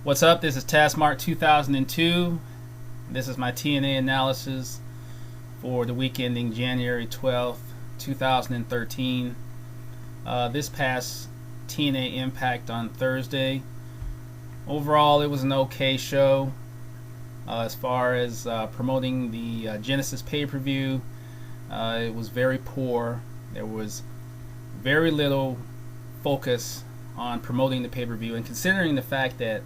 What's up? This is Taskmark 2002. This is my TNA analysis for the week ending January 12th, 2013. This past TNA Impact on Thursday. Overall, it was an okay show as far as promoting the Genesis pay-per-view. It was very poor. There was very little focus on promoting the pay-per-view, and considering the fact that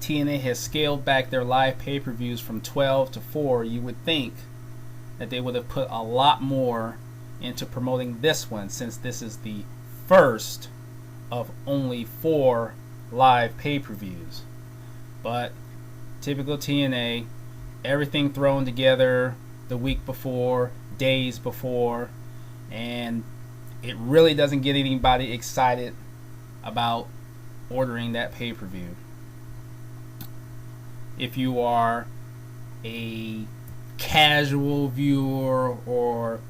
TNA has scaled back their live pay-per-views from 12 to 4, you would think that they would have put a lot more into promoting this one, since this is the first of only 4 live pay-per-views. But typical TNA, everything thrown together the week before, days before, and it really doesn't get anybody excited about ordering that pay-per-view. If you are a casual viewer or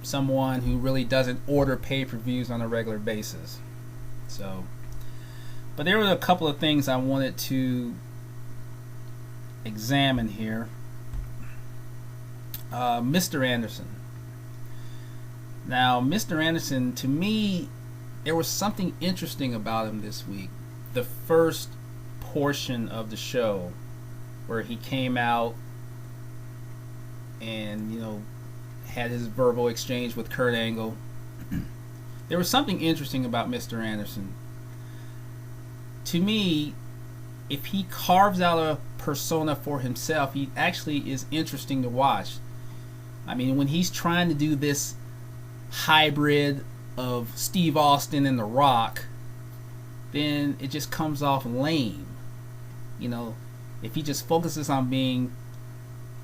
someone who really doesn't order pay-per-views on a regular basis. But there were a couple of things I wanted to examine here. Mr. Anderson. Now, Mr. Anderson, to me, there was something interesting about him this week. The first portion of the show, where he came out and, had his verbal exchange with Kurt Angle. There was something interesting about Mr. Anderson. To me, if he carves out a persona for himself, he actually is interesting to watch. I mean, when he's trying to do this hybrid of Steve Austin and The Rock, then it just comes off lame. If he just focuses on being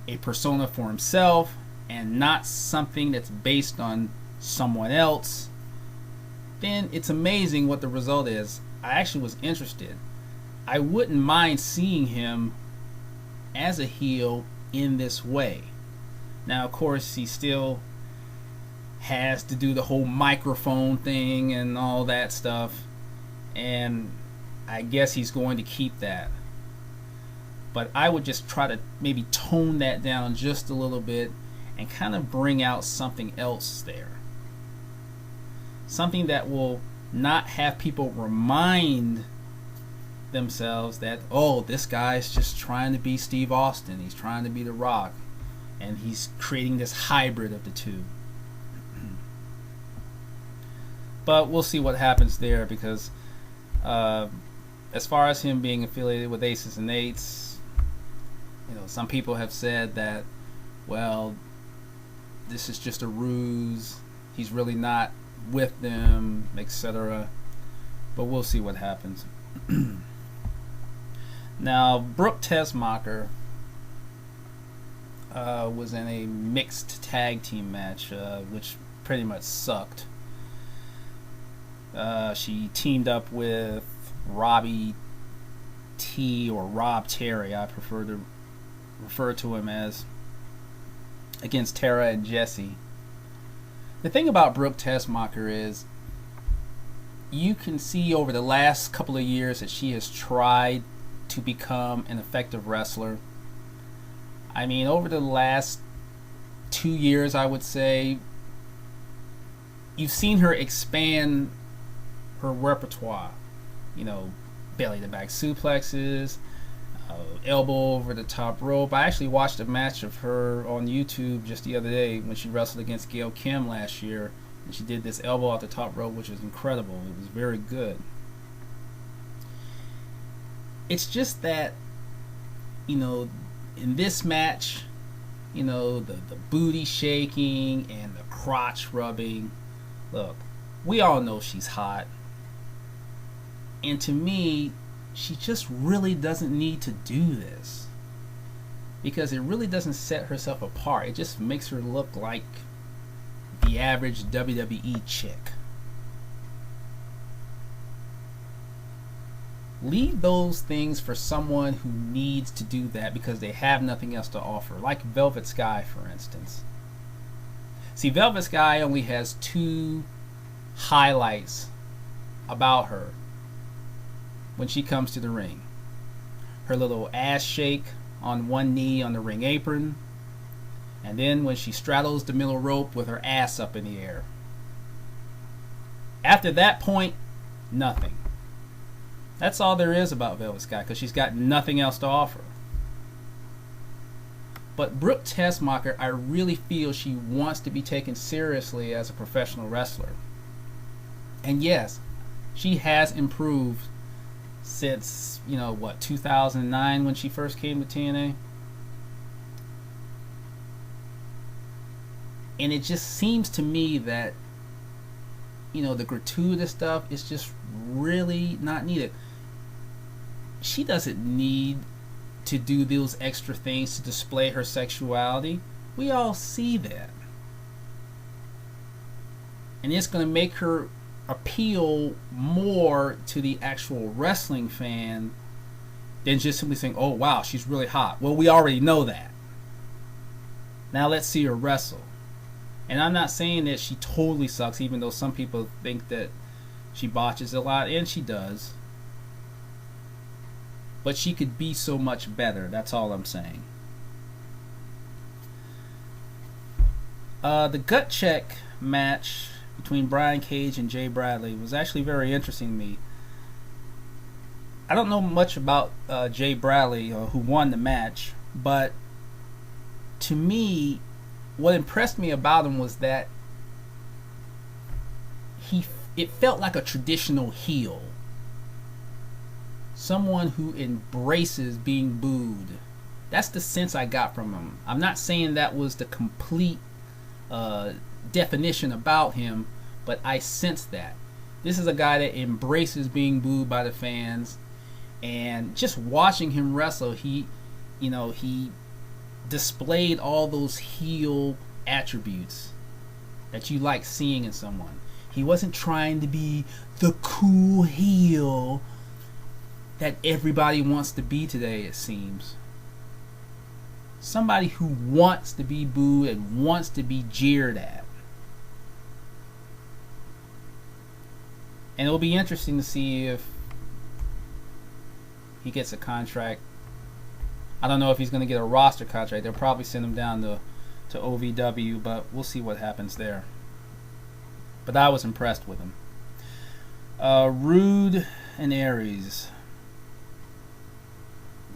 a persona for himself and not something that's based on someone else, then it's amazing what the result is. I actually was interested. I wouldn't mind seeing him as a heel in this way. Now, of course, he still has to do the whole microphone thing and all that stuff, and I guess he's going to keep that. But I would just try to maybe tone that down just a little bit and kind of bring out something else there. Something that will not have people remind themselves that, oh, this guy's just trying to be Steve Austin, he's trying to be The Rock, and he's creating this hybrid of the two. But we'll see what happens there, because as far as him being affiliated with Aces and Eights, some people have said that, well, this is just a ruse, he's really not with them, etc. But we'll see what happens. Now, Brooke Tessmacher was in a mixed tag team match, which pretty much sucked. She teamed up with Robbie T, or Rob Terry, I prefer to refer to him as, against Tara and Jesse. The thing about Brooke Tessmacher is, you can see over the last couple of years that she has tried to become an effective wrestler. I mean, over the last 2 years, I would say, you've seen her expand her repertoire. Belly to back suplexes, elbow over the top rope. I actually watched a match of her on YouTube just the other day when she wrestled against Gail Kim last year, and she did this elbow off the top rope, which was incredible. It was very good. It's just that, in this match, the booty shaking and the crotch rubbing. Look, we all know she's hot. And to me, she just really doesn't need to do this, because it really doesn't set herself apart. It just makes her look like the average WWE chick. Leave those things for someone who needs to do that because they have nothing else to offer, like Velvet Sky, for instance. See, Velvet Sky only has 2 highlights about her when she comes to the ring. her little ass shake on one knee on the ring apron, and then when she straddles the middle rope with her ass up in the air. After that point, nothing. That's all there is about Velvet Sky, because she's got nothing else to offer. But Brooke Tessmacher, I really feel she wants to be taken seriously as a professional wrestler. And yes, she has improved since, 2009 when she first came to TNA. And it just seems to me that, the gratuitous stuff is just really not needed. She doesn't need to do those extra things to display her sexuality. We all see that. And it's going to make her appeal more to the actual wrestling fan than just simply saying, oh wow, she's really hot. Well, we already know that. Now let's see her wrestle. And I'm not saying that she totally sucks, even though some people think that she botches a lot, and she does. But she could be so much better. That's all I'm saying. The gut check match between Brian Cage and Jay Bradley was actually very interesting to me. I don't know much about Jay Bradley, who won the match, but to me, what impressed me about him was that it felt like a traditional heel. Someone who embraces being booed. That's the sense I got from him. I'm not saying that was the complete definition about him, but I sensed that. This is a guy that embraces being booed by the fans, and just watching him wrestle, he displayed all those heel attributes that you like seeing in someone. He wasn't trying to be the cool heel that everybody wants to be today, it seems. Somebody who wants to be booed and wants to be jeered at. And it'll be interesting to see if he gets a contract. I don't know if he's going to get a roster contract. They'll probably send him down to OVW, but we'll see what happens there. But I was impressed with him. Rude and Aries.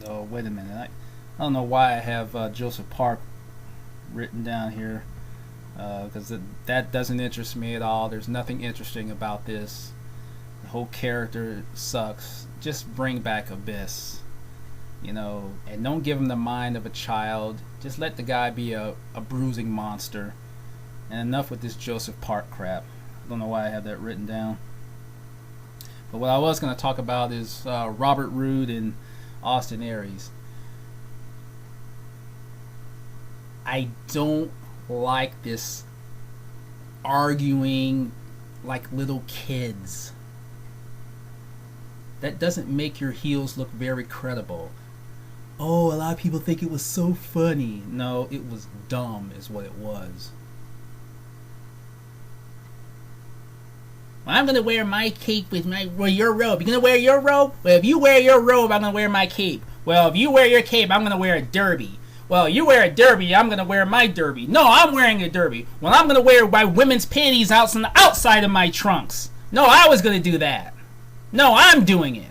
Oh, wait a minute. I don't know why I have Joseph Park written down here, because that doesn't interest me at all. There's nothing interesting about this. The whole character sucks. Just bring back Abyss, and don't give him the mind of a child. Just let the guy be a bruising monster. And enough with this Joseph Park crap. I don't know why I have that written down. But what I was going to talk about is Robert Roode and Austin Aries. I don't like this arguing like little kids. That doesn't make your heels look very credible. Oh, a lot of people think it was so funny. No, it was dumb is what it was. Well, I'm going to wear my cape with your robe. You're going to wear your robe? Well, if you wear your robe, I'm going to wear my cape. Well, if you wear your cape, I'm going to wear a derby. Well, you wear a derby, I'm going to wear my derby. No, I'm wearing a derby. Well, I'm going to wear my women's panties out on the outside of my trunks. No, I was going to do that. No, I'm doing it.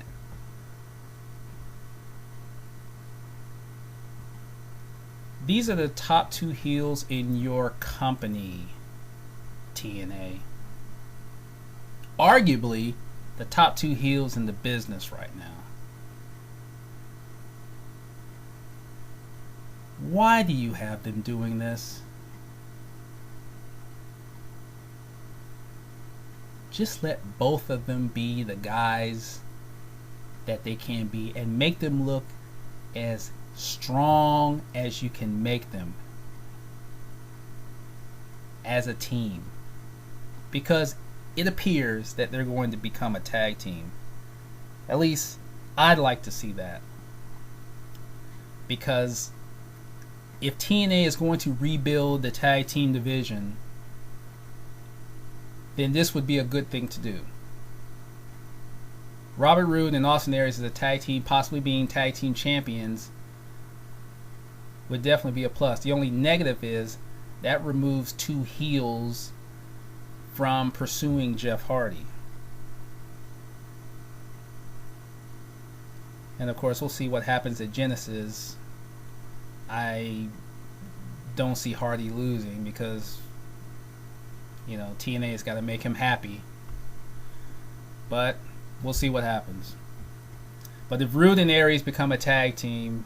These are the top two heels in your company, TNA. Arguably, the top two heels in the business right now. Why do you have them doing this? Just let both of them be the guys that they can be and make them look as strong as you can make them as a team, because it appears that they're going to become a tag team. At least I'd like to see that, because if TNA is going to rebuild the tag team division, then this would be a good thing to do. Robert Roode and Austin Aries as a tag team, possibly being tag team champions, would definitely be a plus. The only negative is that removes 2 heels from pursuing Jeff Hardy. And of course, we'll see what happens at Genesis. I don't see Hardy losing because, you know, TNA has got to make him happy. But we'll see what happens. But if Roode and Aries become a tag team,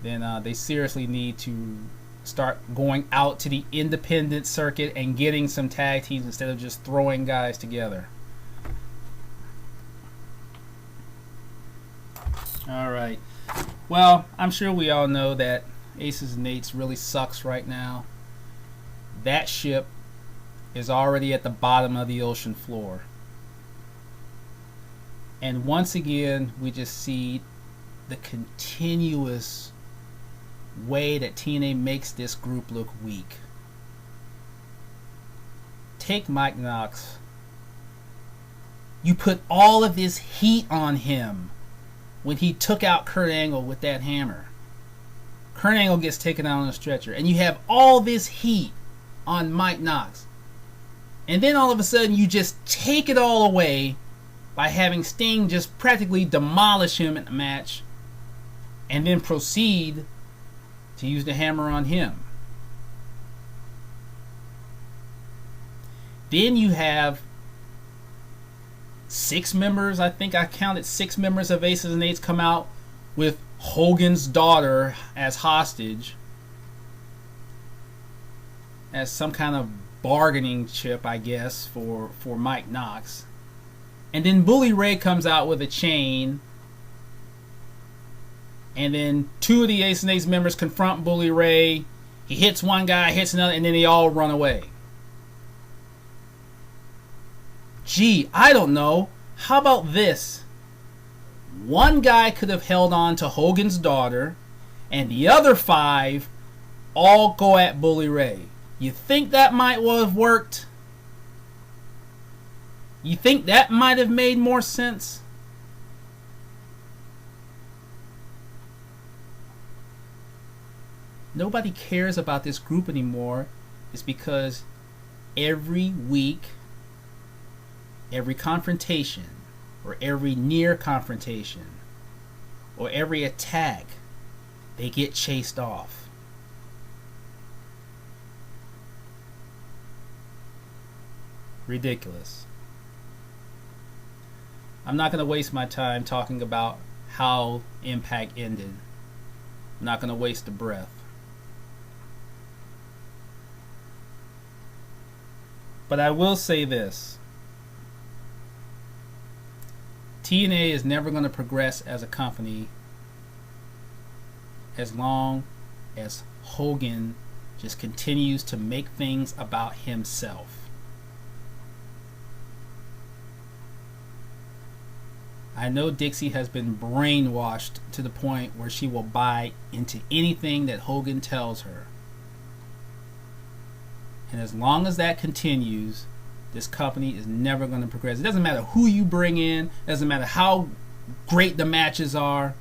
then they seriously need to start going out to the independent circuit and getting some tag teams instead of just throwing guys together. Alright. Well, I'm sure we all know that Aces and Eights really sucks right now. That ship is already at the bottom of the ocean floor. And once again, we just see the continuous way that TNA makes this group look weak. Take Mike Knox. You put all of this heat on him when he took out Kurt Angle with that hammer. Kurt Angle gets taken out on a stretcher, and you have all this heat on Mike Knox. And then all of a sudden you just take it all away by having Sting just practically demolish him in the match and then proceed to use the hammer on him. Then you have 6 members, I think I counted 6 members of Aces and Eights come out with Hogan's daughter as hostage, as some kind of bargaining chip, I guess, for Mike Knox. And then Bully Ray comes out with a chain, and then 2 of the Ace and Eights members confront Bully Ray. He hits one guy, hits another, and then they all run away. Gee, I don't know. How about this? One guy could have held on to Hogan's daughter, and the other 5 all go at Bully Ray. You think that might well have worked? You think that might have made more sense? Nobody cares about this group anymore. It's because every week, every confrontation, or every near confrontation, or every attack, they get chased off. Ridiculous. I'm not going to waste my time talking about how Impact ended. I'm not going to waste a breath. But I will say this. TNA is never going to progress as a company as long as Hogan just continues to make things about himself. I know Dixie has been brainwashed to the point where she will buy into anything that Hogan tells her. And as long as that continues, this company is never going to progress. It doesn't matter who you bring in. It doesn't matter how great the matches are.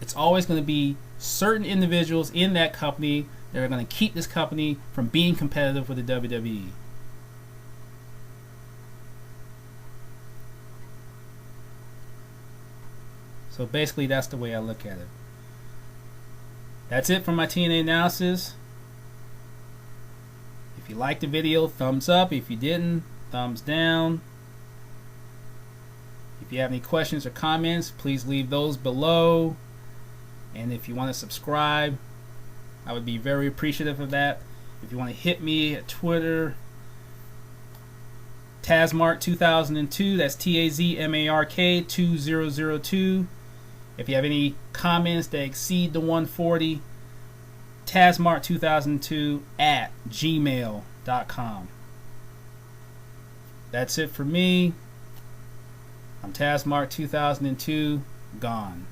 It's always going to be certain individuals in that company that are going to keep this company from being competitive with the WWE. So basically, that's the way I look at it. That's it for my TNA analysis. If you liked the video, thumbs up. If you didn't, thumbs down. If you have any questions or comments, please leave those below. And if you want to subscribe, I would be very appreciative of that. If you want to hit me at Twitter, Tazmark2002, that's Tazmark 2002. If you have any comments that exceed the 140, Tazmark2002 at gmail.com. That's it for me. I'm Tazmark2002, gone.